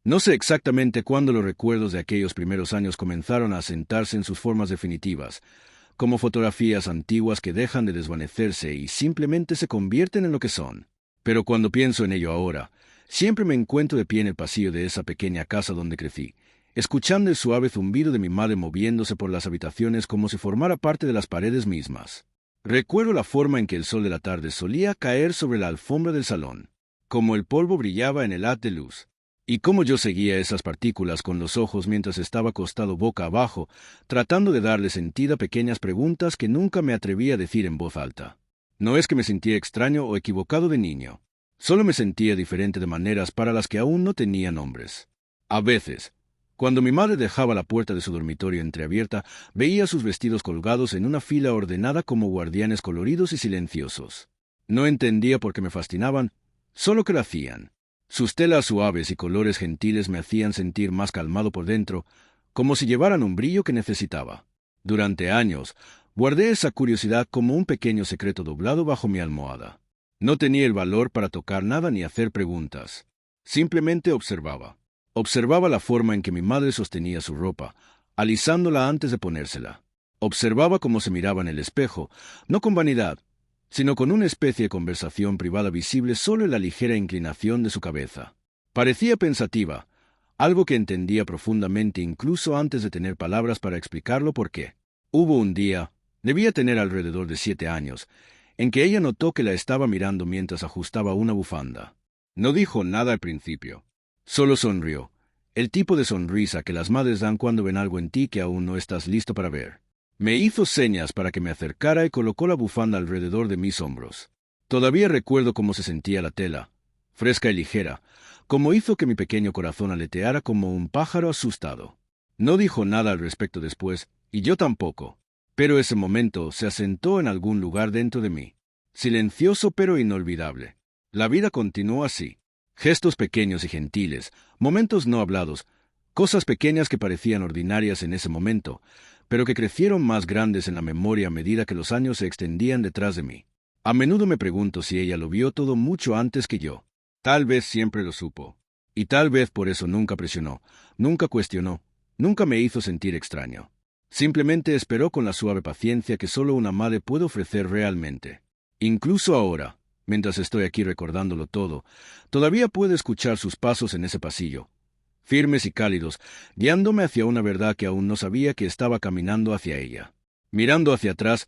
No sé exactamente cuándo los recuerdos de aquellos primeros años comenzaron a asentarse en sus formas definitivas, como fotografías antiguas que dejan de desvanecerse y simplemente se convierten en lo que son. Pero cuando pienso en ello ahora, siempre me encuentro de pie en el pasillo de esa pequeña casa donde crecí, escuchando el suave zumbido de mi madre moviéndose por las habitaciones como si formara parte de las paredes mismas. Recuerdo la forma en que el sol de la tarde solía caer sobre la alfombra del salón, como el polvo brillaba en el haz de luz, y cómo yo seguía esas partículas con los ojos mientras estaba acostado boca abajo, tratando de darle sentido a pequeñas preguntas que nunca me atreví a decir en voz alta. No es que me sentía extraño o equivocado de niño, solo me sentía diferente de maneras para las que aún no tenía nombres. A veces, cuando mi madre dejaba la puerta de su dormitorio entreabierta, veía sus vestidos colgados en una fila ordenada como guardianes coloridos y silenciosos. No entendía por qué me fascinaban, solo que lo hacían. Sus telas suaves y colores gentiles me hacían sentir más calmado por dentro, como si llevaran un brillo que necesitaba. Durante años, guardé esa curiosidad como un pequeño secreto doblado bajo mi almohada. No tenía el valor para tocar nada ni hacer preguntas. Simplemente observaba. Observaba la forma en que mi madre sostenía su ropa, alisándola antes de ponérsela. Observaba cómo se miraba en el espejo, no con vanidad, sino con una especie de conversación privada visible solo en la ligera inclinación de su cabeza. Parecía pensativa, algo que entendía profundamente incluso antes de tener palabras para explicarlo por qué. Hubo un día, debía tener alrededor de 7 años, en que ella notó que la estaba mirando mientras ajustaba una bufanda. No dijo nada al principio. Solo sonrió, el tipo de sonrisa que las madres dan cuando ven algo en ti que aún no estás listo para ver. Me hizo señas para que me acercara y colocó la bufanda alrededor de mis hombros. Todavía recuerdo cómo se sentía la tela, fresca y ligera, cómo hizo que mi pequeño corazón aleteara como un pájaro asustado. No dijo nada al respecto después, y yo tampoco. Pero ese momento se asentó en algún lugar dentro de mí. Silencioso pero inolvidable. La vida continuó así. Gestos pequeños y gentiles, momentos no hablados, cosas pequeñas que parecían ordinarias en ese momento, pero que crecieron más grandes en la memoria a medida que los años se extendían detrás de mí. A menudo me pregunto si ella lo vio todo mucho antes que yo. Tal vez siempre lo supo. Y tal vez por eso nunca presionó, nunca cuestionó, nunca me hizo sentir extraño. Simplemente esperó con la suave paciencia que solo una madre puede ofrecer realmente. Incluso ahora, mientras estoy aquí recordándolo todo, todavía puedo escuchar sus pasos en ese pasillo, firmes y cálidos, guiándome hacia una verdad que aún no sabía que estaba caminando hacia ella. Mirando hacia atrás,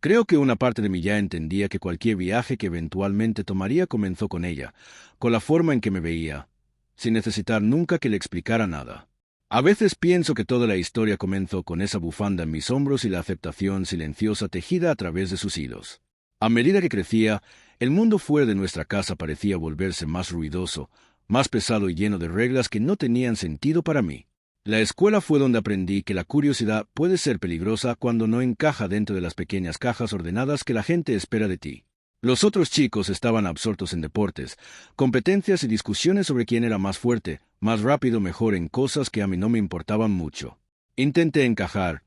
creo que una parte de mí ya entendía que cualquier viaje que eventualmente tomaría comenzó con ella, con la forma en que me veía, sin necesitar nunca que le explicara nada. A veces pienso que toda la historia comenzó con esa bufanda en mis hombros y la aceptación silenciosa tejida a través de sus hilos. A medida que crecía, el mundo fuera de nuestra casa parecía volverse más ruidoso, más pesado y lleno de reglas que no tenían sentido para mí. La escuela fue donde aprendí que la curiosidad puede ser peligrosa cuando no encaja dentro de las pequeñas cajas ordenadas que la gente espera de ti. Los otros chicos estaban absortos en deportes, competencias y discusiones sobre quién era más fuerte, más rápido, mejor en cosas que a mí no me importaban mucho. Intenté encajar.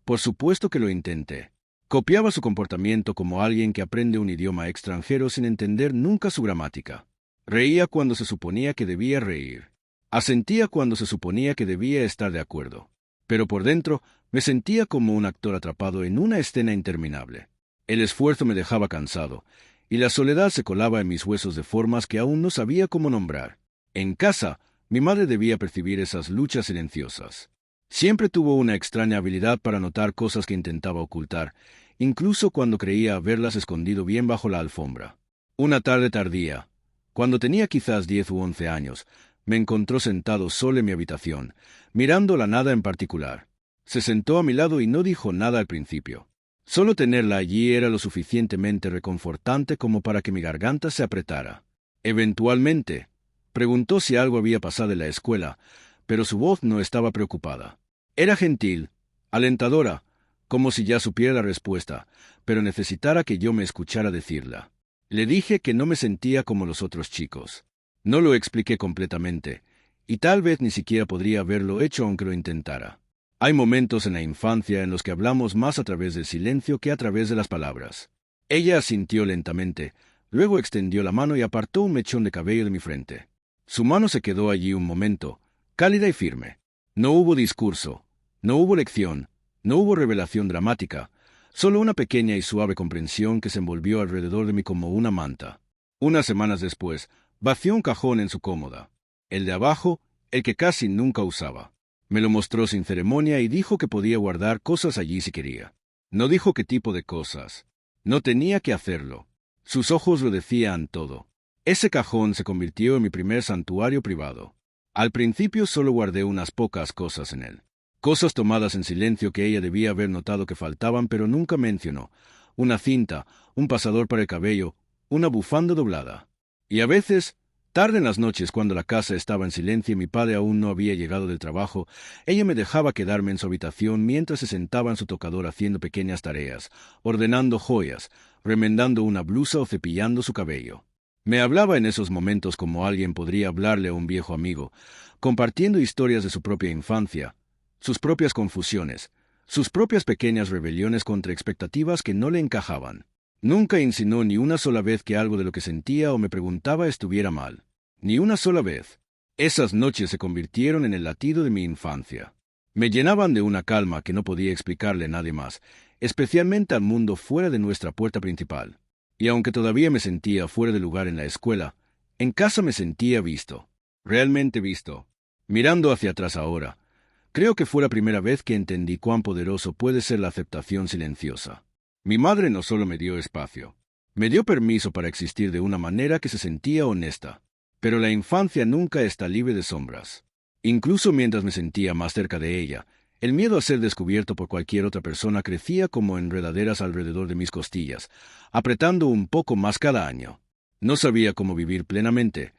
Por supuesto que lo intenté. Copiaba su comportamiento como alguien que aprende un idioma extranjero sin entender nunca su gramática. Reía cuando se suponía que debía reír. Asentía cuando se suponía que debía estar de acuerdo. Pero por dentro me sentía como un actor atrapado en una escena interminable. El esfuerzo me dejaba cansado, y la soledad se colaba en mis huesos de formas que aún no sabía cómo nombrar. En casa, mi madre debía percibir esas luchas silenciosas. Siempre tuvo una extraña habilidad para notar cosas que intentaba ocultar, incluso cuando creía haberlas escondido bien bajo la alfombra. Una tarde tardía, cuando tenía quizás 10 u 11 años, me encontró sentado solo en mi habitación, mirando la nada en particular. Se sentó a mi lado y no dijo nada al principio. Solo tenerla allí era lo suficientemente reconfortante como para que mi garganta se apretara. Eventualmente, preguntó si algo había pasado en la escuela, pero su voz no estaba preocupada. Era gentil, alentadora, como si ya supiera la respuesta, pero necesitara que yo me escuchara decirla. Le dije que no me sentía como los otros chicos. No lo expliqué completamente, y tal vez ni siquiera podría haberlo hecho aunque lo intentara. Hay momentos en la infancia en los que hablamos más a través del silencio que a través de las palabras. Ella asintió lentamente, luego extendió la mano y apartó un mechón de cabello de mi frente. Su mano se quedó allí un momento, cálida y firme. No hubo discurso, no hubo lección, no hubo revelación dramática, solo una pequeña y suave comprensión que se envolvió alrededor de mí como una manta. Unas semanas después, vació un cajón en su cómoda. El de abajo, el que casi nunca usaba. Me lo mostró sin ceremonia y dijo que podía guardar cosas allí si quería. No dijo qué tipo de cosas. No tenía que hacerlo. Sus ojos lo decían todo. Ese cajón se convirtió en mi primer santuario privado. Al principio solo guardé unas pocas cosas en él. Cosas tomadas en silencio que ella debía haber notado que faltaban, pero nunca mencionó. Una cinta, un pasador para el cabello, una bufanda doblada. Y a veces, tarde en las noches cuando la casa estaba en silencio y mi padre aún no había llegado del trabajo, ella me dejaba quedarme en su habitación mientras se sentaba en su tocador haciendo pequeñas tareas, ordenando joyas, remendando una blusa o cepillando su cabello. Me hablaba en esos momentos como alguien podría hablarle a un viejo amigo, compartiendo historias de su propia infancia, sus propias confusiones, sus propias pequeñas rebeliones contra expectativas que no le encajaban. Nunca insinuó ni una sola vez que algo de lo que sentía o me preguntaba estuviera mal. Ni una sola vez. Esas noches se convirtieron en el latido de mi infancia. Me llenaban de una calma que no podía explicarle a nadie más, especialmente al mundo fuera de nuestra puerta principal. Y aunque todavía me sentía fuera de lugar en la escuela, en casa me sentía visto, realmente visto. Mirando hacia atrás ahora, creo que fue la primera vez que entendí cuán poderoso puede ser la aceptación silenciosa. Mi madre no solo me dio espacio, me dio permiso para existir de una manera que se sentía honesta. Pero la infancia nunca está libre de sombras. Incluso mientras me sentía más cerca de ella, el miedo a ser descubierto por cualquier otra persona crecía como enredaderas alrededor de mis costillas, apretando un poco más cada año. No sabía cómo vivir plenamente,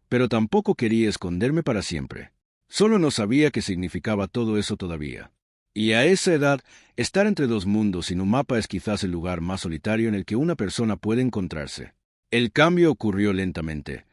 pero tampoco quería esconderme para siempre. Solo no sabía qué significaba todo eso todavía. Y a esa edad, estar entre dos mundos sin un mapa es quizás el lugar más solitario en el que una persona puede encontrarse. El cambio ocurrió lentamente,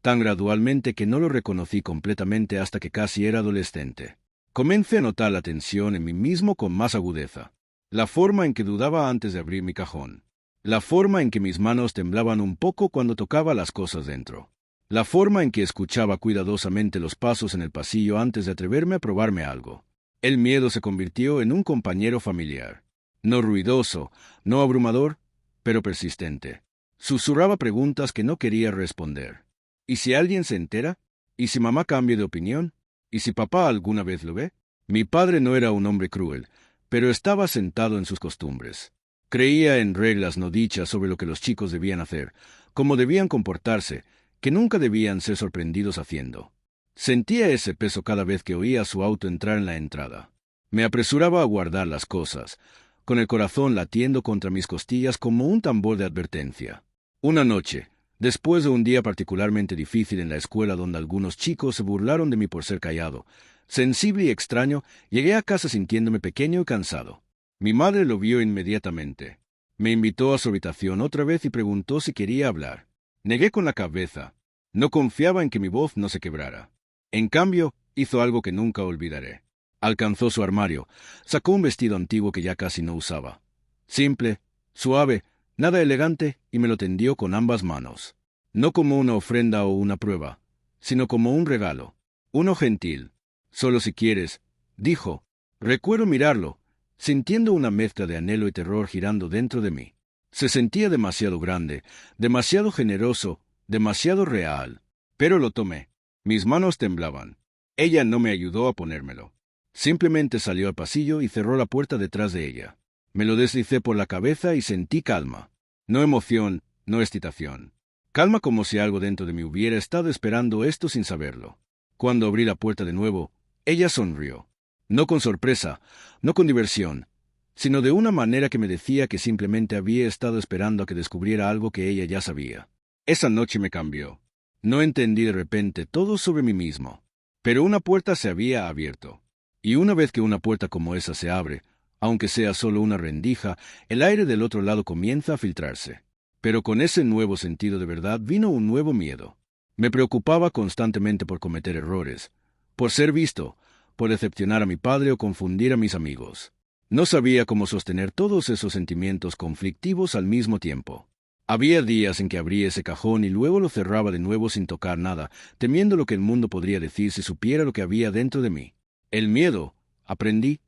tan gradualmente que no lo reconocí completamente hasta que casi era adolescente. Comencé a notar la tensión en mí mismo con más agudeza. La forma en que dudaba antes de abrir mi cajón. La forma en que mis manos temblaban un poco cuando tocaba las cosas dentro. La forma en que escuchaba cuidadosamente los pasos en el pasillo antes de atreverme a probarme algo. El miedo se convirtió en un compañero familiar. No ruidoso, no abrumador, pero persistente. Susurraba preguntas que no quería responder. ¿Y si alguien se entera? ¿Y si mamá cambia de opinión? ¿Y si papá alguna vez lo ve? Mi padre no era un hombre cruel, pero estaba sentado en sus costumbres. Creía en reglas no dichas sobre lo que los chicos debían hacer, cómo debían comportarse, que nunca debían ser sorprendidos haciendo. Sentía ese peso cada vez que oía su auto entrar en la entrada. Me apresuraba a guardar las cosas, con el corazón latiendo contra mis costillas como un tambor de advertencia. Una noche, después de un día particularmente difícil en la escuela donde algunos chicos se burlaron de mí por ser callado, sensible y extraño, llegué a casa sintiéndome pequeño y cansado. Mi madre lo vio inmediatamente. Me invitó a su habitación otra vez y preguntó si quería hablar. Negué con la cabeza. No confiaba en que mi voz no se quebrara. En cambio, hizo algo que nunca olvidaré. Alcanzó su armario, sacó un vestido antiguo que ya casi no usaba. Simple, suave, nada elegante, y me lo tendió con ambas manos. No como una ofrenda o una prueba, sino como un regalo. Uno gentil. Solo si quieres, dijo. Recuerdo mirarlo, sintiendo una mezcla de anhelo y terror girando dentro de mí. Se sentía demasiado grande, demasiado generoso, demasiado real. Pero lo tomé. Mis manos temblaban. Ella no me ayudó a ponérmelo. Simplemente salió al pasillo y cerró la puerta detrás de ella. Me lo deslicé por la cabeza y sentí calma. No emoción, no excitación. Calma como si algo dentro de mí hubiera estado esperando esto sin saberlo. Cuando abrí la puerta de nuevo, ella sonrió. No con sorpresa, no con diversión, sino de una manera que me decía que simplemente había estado esperando a que descubriera algo que ella ya sabía. Esa noche me cambió. No entendí de repente todo sobre mí mismo. Pero una puerta se había abierto. Y una vez que una puerta como esa se abre, aunque sea solo una rendija, el aire del otro lado comienza a filtrarse. Pero con ese nuevo sentido de verdad vino un nuevo miedo. Me preocupaba constantemente por cometer errores, por ser visto, por decepcionar a mi padre o confundir a mis amigos. No sabía cómo sostener todos esos sentimientos conflictivos al mismo tiempo. Había días en que abría ese cajón y luego lo cerraba de nuevo sin tocar nada, temiendo lo que el mundo podría decir si supiera lo que había dentro de mí. El miedo, aprendí,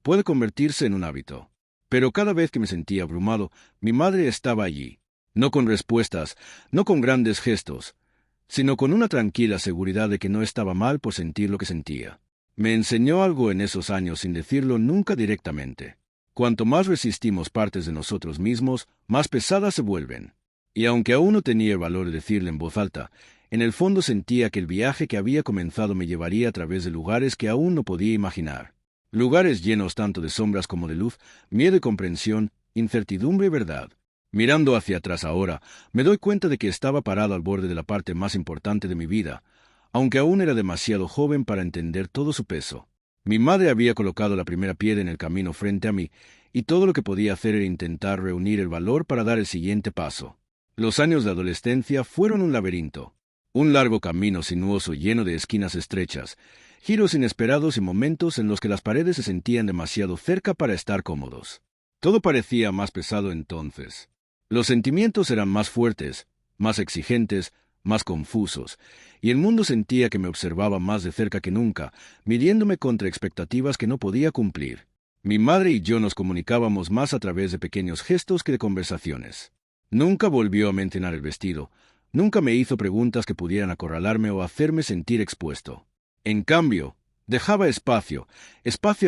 puede convertirse en un hábito. Pero cada vez que me sentía abrumado, mi madre estaba allí, no con respuestas, no con grandes gestos, sino con una tranquila seguridad de que no estaba mal por sentir lo que sentía. Me enseñó algo en esos años sin decirlo nunca directamente. Cuanto más resistimos partes de nosotros mismos, más pesadas se vuelven. Y aunque aún no tenía el valor de decirle en voz alta, en el fondo sentía que el viaje que había comenzado me llevaría a través de lugares que aún no podía imaginar. Lugares llenos tanto de sombras como de luz, miedo y comprensión, incertidumbre y verdad. Mirando hacia atrás ahora, me doy cuenta de que estaba parado al borde de la parte más importante de mi vida, aunque aún era demasiado joven para entender todo su peso. Mi madre había colocado la primera piedra en el camino frente a mí, y todo lo que podía hacer era intentar reunir el valor para dar el siguiente paso. Los años de adolescencia fueron un laberinto, un largo camino sinuoso lleno de esquinas estrechas, giros inesperados y momentos en los que las paredes se sentían demasiado cerca para estar cómodos. Todo parecía más pesado entonces. Los sentimientos eran más fuertes, más exigentes, más confusos, y el mundo sentía que me observaba más de cerca que nunca, midiéndome contra expectativas que no podía cumplir. Mi madre y yo nos comunicábamos más a través de pequeños gestos que de conversaciones. Nunca volvió a mencionar el vestido, nunca me hizo preguntas que pudieran acorralarme o hacerme sentir expuesto. En cambio, dejaba espacio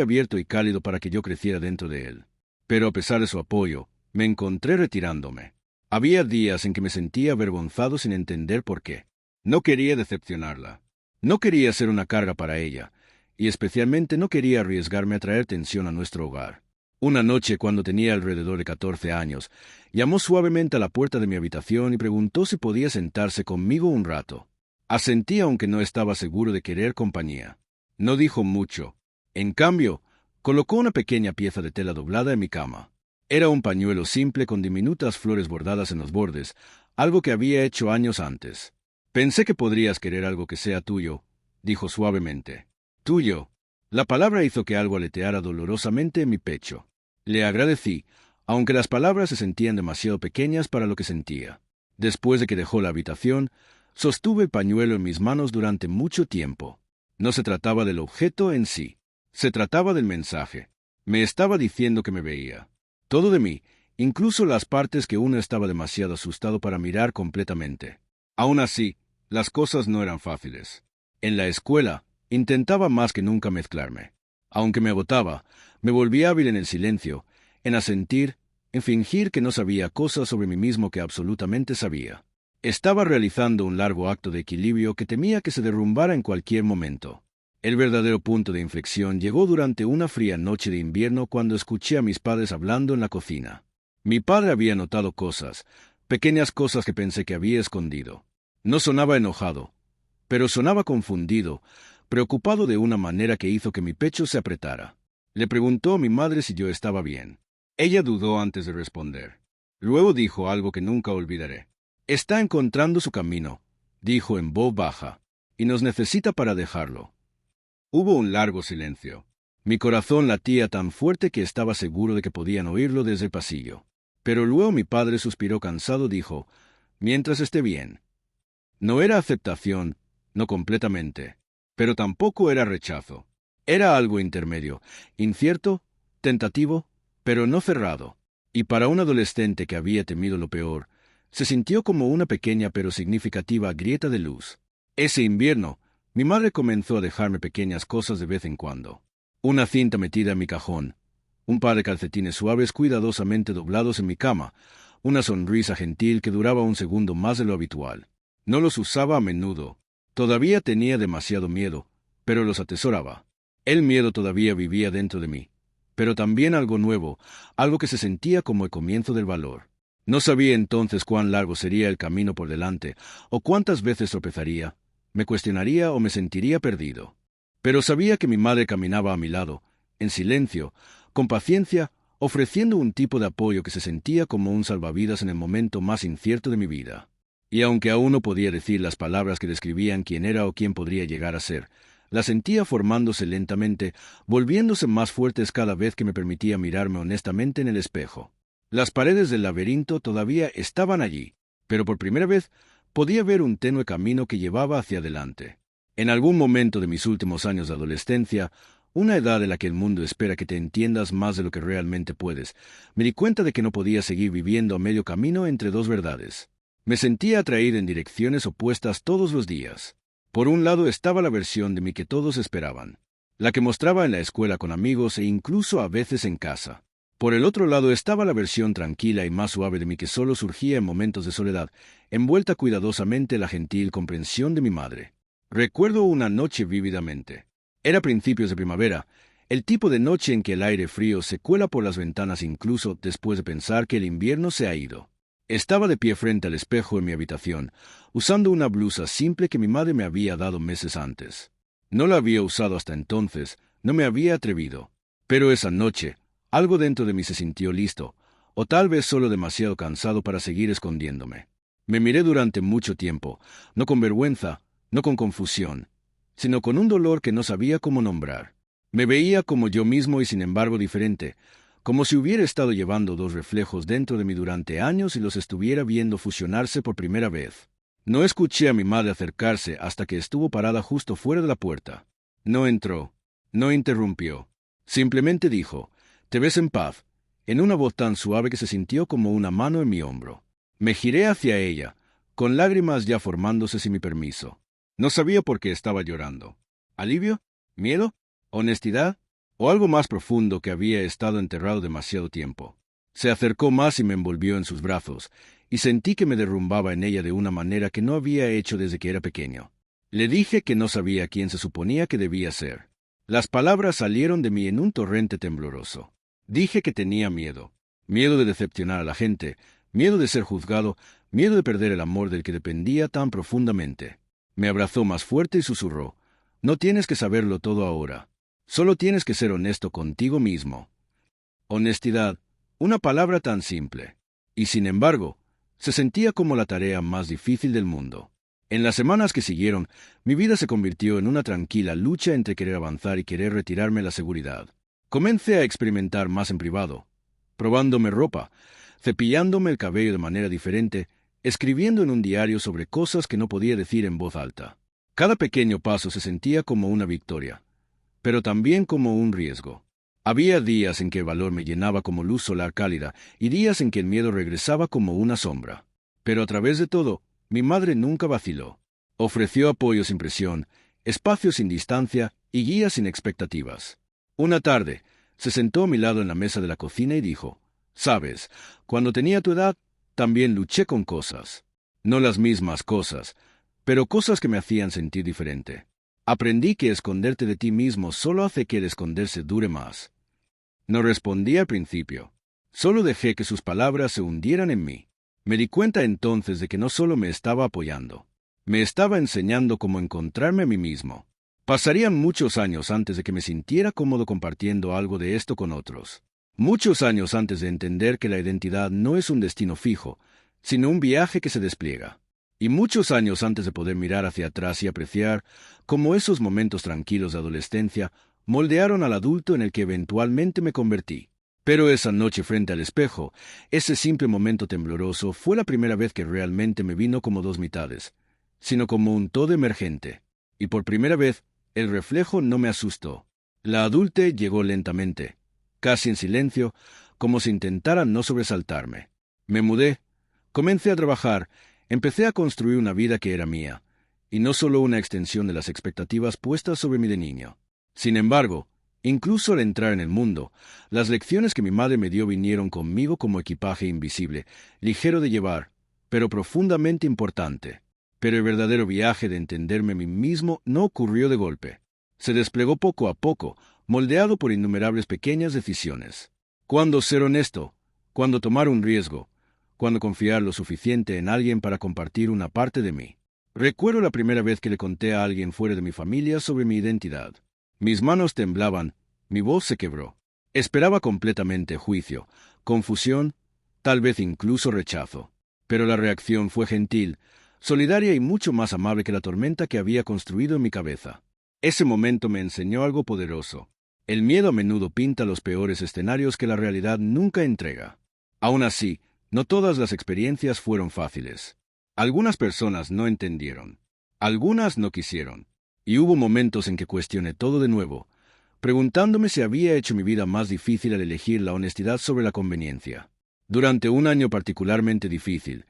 abierto y cálido para que yo creciera dentro de él. Pero a pesar de su apoyo, me encontré retirándome. Había días en que me sentía avergonzado sin entender por qué. No quería decepcionarla. No quería ser una carga para ella, y especialmente no quería arriesgarme a traer tensión a nuestro hogar. Una noche, cuando tenía alrededor de 14 años, llamó suavemente a la puerta de mi habitación y preguntó si podía sentarse conmigo un rato. Asentí aunque no estaba seguro de querer compañía. No dijo mucho. En cambio, colocó una pequeña pieza de tela doblada en mi cama. Era un pañuelo simple con diminutas flores bordadas en los bordes, algo que había hecho años antes. Pensé que podrías querer algo que sea tuyo, dijo suavemente. Tuyo. La palabra hizo que algo aleteara dolorosamente en mi pecho. Le agradecí, aunque las palabras se sentían demasiado pequeñas para lo que sentía. Después de que dejó la habitación, sostuve el pañuelo en mis manos durante mucho tiempo. No se trataba del objeto en sí, se trataba del mensaje. Me estaba diciendo que me veía. Todo de mí, incluso las partes que uno estaba demasiado asustado para mirar completamente. Aún así, las cosas no eran fáciles. En la escuela, intentaba más que nunca mezclarme. Aunque me agotaba, me volví hábil en el silencio, en asentir, en fingir que no sabía cosas sobre mí mismo que absolutamente sabía. Estaba realizando un largo acto de equilibrio que temía que se derrumbara en cualquier momento. El verdadero punto de inflexión llegó durante una fría noche de invierno cuando escuché a mis padres hablando en la cocina. Mi padre había notado cosas, pequeñas cosas que pensé que había escondido. No sonaba enojado, pero sonaba confundido, preocupado de una manera que hizo que mi pecho se apretara. Le preguntó a mi madre si yo estaba bien. Ella dudó antes de responder. Luego dijo algo que nunca olvidaré. Está encontrando su camino, dijo en voz baja, y nos necesita para dejarlo. Hubo un largo silencio. Mi corazón latía tan fuerte que estaba seguro de que podían oírlo desde el pasillo. Pero luego mi padre suspiró cansado y dijo, mientras esté bien. No era aceptación, no completamente, pero tampoco era rechazo. Era algo intermedio, incierto, tentativo, pero no cerrado. Y para un adolescente que había temido lo peor, se sintió como una pequeña pero significativa grieta de luz. Ese invierno, mi madre comenzó a dejarme pequeñas cosas de vez en cuando. Una cinta metida en mi cajón, un par de calcetines suaves cuidadosamente doblados en mi cama, una sonrisa gentil que duraba un segundo más de lo habitual. No los usaba a menudo. Todavía tenía demasiado miedo, pero los atesoraba. El miedo todavía vivía dentro de mí, pero también algo nuevo, algo que se sentía como el comienzo del valor. No sabía entonces cuán largo sería el camino por delante, o cuántas veces tropezaría, me cuestionaría o me sentiría perdido. Pero sabía que mi madre caminaba a mi lado, en silencio, con paciencia, ofreciendo un tipo de apoyo que se sentía como un salvavidas en el momento más incierto de mi vida. Y aunque aún no podía decir las palabras que describían quién era o quién podría llegar a ser, las sentía formándose lentamente, volviéndose más fuertes cada vez que me permitía mirarme honestamente en el espejo. Las paredes del laberinto todavía estaban allí, pero por primera vez podía ver un tenue camino que llevaba hacia adelante. En algún momento de mis últimos años de adolescencia, una edad en la que el mundo espera que te entiendas más de lo que realmente puedes, me di cuenta de que no podía seguir viviendo a medio camino entre dos verdades. Me sentía atraído en direcciones opuestas todos los días. Por un lado estaba la versión de mí que todos esperaban, la que mostraba en la escuela con amigos e incluso a veces en casa. Por el otro lado estaba la versión tranquila y más suave de mí que solo surgía en momentos de soledad, envuelta cuidadosamente en la gentil comprensión de mi madre. Recuerdo una noche vívidamente. Era principios de primavera, el tipo de noche en que el aire frío se cuela por las ventanas incluso después de pensar que el invierno se ha ido. Estaba de pie frente al espejo en mi habitación, usando una blusa simple que mi madre me había dado meses antes. No la había usado hasta entonces, no me había atrevido. Pero esa noche, algo dentro de mí se sintió listo, o tal vez solo demasiado cansado para seguir escondiéndome. Me miré durante mucho tiempo, no con vergüenza, no con confusión, sino con un dolor que no sabía cómo nombrar. Me veía como yo mismo y sin embargo diferente, como si hubiera estado llevando dos reflejos dentro de mí durante años y los estuviera viendo fusionarse por primera vez. No escuché a mi madre acercarse hasta que estuvo parada justo fuera de la puerta. No entró, no interrumpió. Simplemente dijo: «¿Te ves en paz?», en una voz tan suave que se sintió como una mano en mi hombro. Me giré hacia ella, con lágrimas ya formándose sin mi permiso. No sabía por qué estaba llorando. ¿Alivio? ¿Miedo? ¿Honestidad? ¿O algo más profundo que había estado enterrado demasiado tiempo? Se acercó más y me envolvió en sus brazos, y sentí que me derrumbaba en ella de una manera que no había hecho desde que era pequeño. Le dije que no sabía quién se suponía que debía ser. Las palabras salieron de mí en un torrente tembloroso. Dije que tenía miedo. Miedo de decepcionar a la gente, miedo de ser juzgado, miedo de perder el amor del que dependía tan profundamente. Me abrazó más fuerte y susurró: «No tienes que saberlo todo ahora. Solo tienes que ser honesto contigo mismo». Honestidad, una palabra tan simple. Y sin embargo, se sentía como la tarea más difícil del mundo. En las semanas que siguieron, mi vida se convirtió en una tranquila lucha entre querer avanzar y querer retirarme la seguridad. Comencé a experimentar más en privado, probándome ropa, cepillándome el cabello de manera diferente, escribiendo en un diario sobre cosas que no podía decir en voz alta. Cada pequeño paso se sentía como una victoria, pero también como un riesgo. Había días en que el valor me llenaba como luz solar cálida y días en que el miedo regresaba como una sombra. Pero a través de todo, mi madre nunca vaciló. Ofreció apoyo sin presión, espacio sin distancia y guía sin expectativas. Una tarde, se sentó a mi lado en la mesa de la cocina y dijo: «Sabes, cuando tenía tu edad, también luché con cosas. No las mismas cosas, pero cosas que me hacían sentir diferente. Aprendí que esconderte de ti mismo solo hace que el esconderse dure más». No respondí al principio. Solo dejé que sus palabras se hundieran en mí. Me di cuenta entonces de que no solo me estaba apoyando, me estaba enseñando cómo encontrarme a mí mismo. Pasarían muchos años antes de que me sintiera cómodo compartiendo algo de esto con otros. Muchos años antes de entender que la identidad no es un destino fijo, sino un viaje que se despliega. Y muchos años antes de poder mirar hacia atrás y apreciar cómo esos momentos tranquilos de adolescencia moldearon al adulto en el que eventualmente me convertí. Pero esa noche frente al espejo, ese simple momento tembloroso, fue la primera vez que realmente me vino como dos mitades, sino como un todo emergente. Y por primera vez, el reflejo no me asustó. La adulte llegó lentamente, casi en silencio, como si intentara no sobresaltarme. Me mudé, comencé a trabajar, empecé a construir una vida que era mía, y no solo una extensión de las expectativas puestas sobre mí de niño. Sin embargo, incluso al entrar en el mundo, las lecciones que mi madre me dio vinieron conmigo como equipaje invisible, ligero de llevar, pero profundamente importante. Pero el verdadero viaje de entenderme a mí mismo no ocurrió de golpe. Se desplegó poco a poco, moldeado por innumerables pequeñas decisiones. Cuándo ser honesto, cuándo tomar un riesgo, cuándo confiar lo suficiente en alguien para compartir una parte de mí. Recuerdo la primera vez que le conté a alguien fuera de mi familia sobre mi identidad. Mis manos temblaban, mi voz se quebró. Esperaba completamente juicio, confusión, tal vez incluso rechazo. Pero la reacción fue gentil, solidaria y mucho más amable que la tormenta que había construido en mi cabeza. Ese momento me enseñó algo poderoso. El miedo a menudo pinta los peores escenarios que la realidad nunca entrega. Aún así, no todas las experiencias fueron fáciles. Algunas personas no entendieron. Algunas no quisieron. Y hubo momentos en que cuestioné todo de nuevo, preguntándome si había hecho mi vida más difícil al elegir la honestidad sobre la conveniencia. Durante un año particularmente difícil,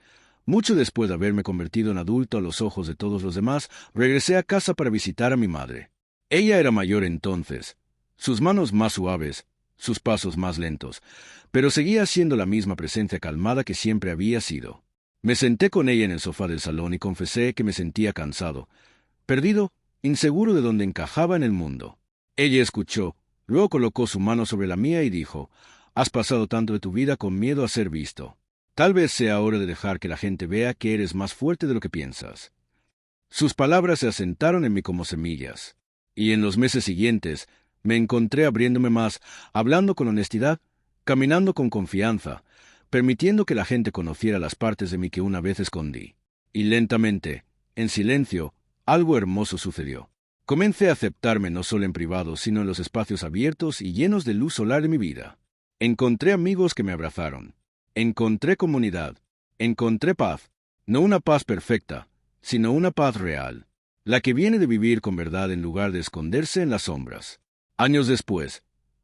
mucho después de haberme convertido en adulto a los ojos de todos los demás, regresé a casa para visitar a mi madre. Ella era mayor entonces, sus manos más suaves, sus pasos más lentos, pero seguía siendo la misma presencia calmada que siempre había sido. Me senté con ella en el sofá del salón y confesé que me sentía cansado, perdido, inseguro de dónde encajaba en el mundo. Ella escuchó, luego colocó su mano sobre la mía y dijo: «Has pasado tanto de tu vida con miedo a ser visto. Tal vez sea hora de dejar que la gente vea que eres más fuerte de lo que piensas». Sus palabras se asentaron en mí como semillas, y en los meses siguientes me encontré abriéndome más, hablando con honestidad, caminando con confianza, permitiendo que la gente conociera las partes de mí que una vez escondí. Y lentamente, en silencio, algo hermoso sucedió. Comencé a aceptarme no solo en privado, sino en los espacios abiertos y llenos de luz solar de mi vida. Encontré amigos que me abrazaron. Encontré comunidad. Encontré paz. No una paz perfecta, sino una paz real, la que viene de vivir con verdad en lugar de esconderse en las sombras. Años después,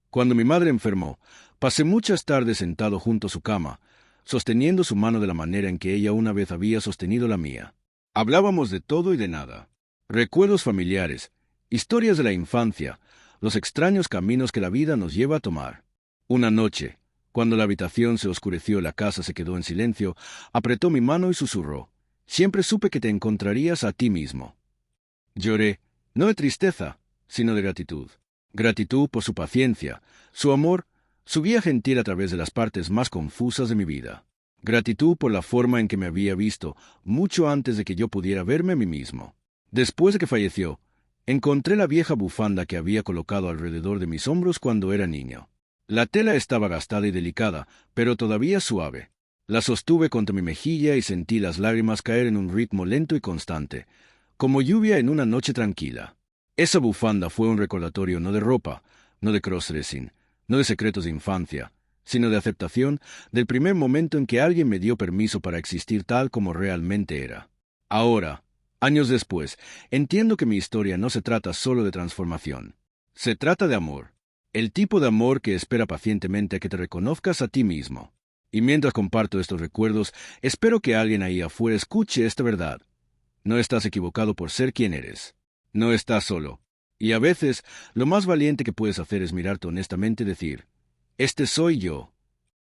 cuando mi madre enfermó, pasé muchas tardes sentado junto a su cama, sosteniendo su mano de la manera en que ella una vez había sostenido la mía. Hablábamos de todo y de nada. Recuerdos familiares, historias de la infancia, los extraños caminos que la vida nos lleva a tomar. Una noche, cuando la habitación se oscureció y la casa se quedó en silencio, apretó mi mano y susurró: «Siempre supe que te encontrarías a ti mismo». Lloré, no de tristeza, sino de gratitud. Gratitud por su paciencia, su amor, su guía gentil a través de las partes más confusas de mi vida. Gratitud por la forma en que me había visto, mucho antes de que yo pudiera verme a mí mismo. Después de que falleció, encontré la vieja bufanda que había colocado alrededor de mis hombros cuando era niño. La tela estaba gastada y delicada, pero todavía suave. La sostuve contra mi mejilla y sentí las lágrimas caer en un ritmo lento y constante, como lluvia en una noche tranquila. Esa bufanda fue un recordatorio no de ropa, no de crossdressing, no de secretos de infancia, sino de aceptación del primer momento en que alguien me dio permiso para existir tal como realmente era. Ahora, años después, entiendo que mi historia no se trata solo de transformación. Se trata de amor. El tipo de amor que espera pacientemente a que te reconozcas a ti mismo. Y mientras comparto estos recuerdos, espero que alguien ahí afuera escuche esta verdad. No estás equivocado por ser quien eres. No estás solo. Y a veces, lo más valiente que puedes hacer es mirarte honestamente y decir: «Este soy yo».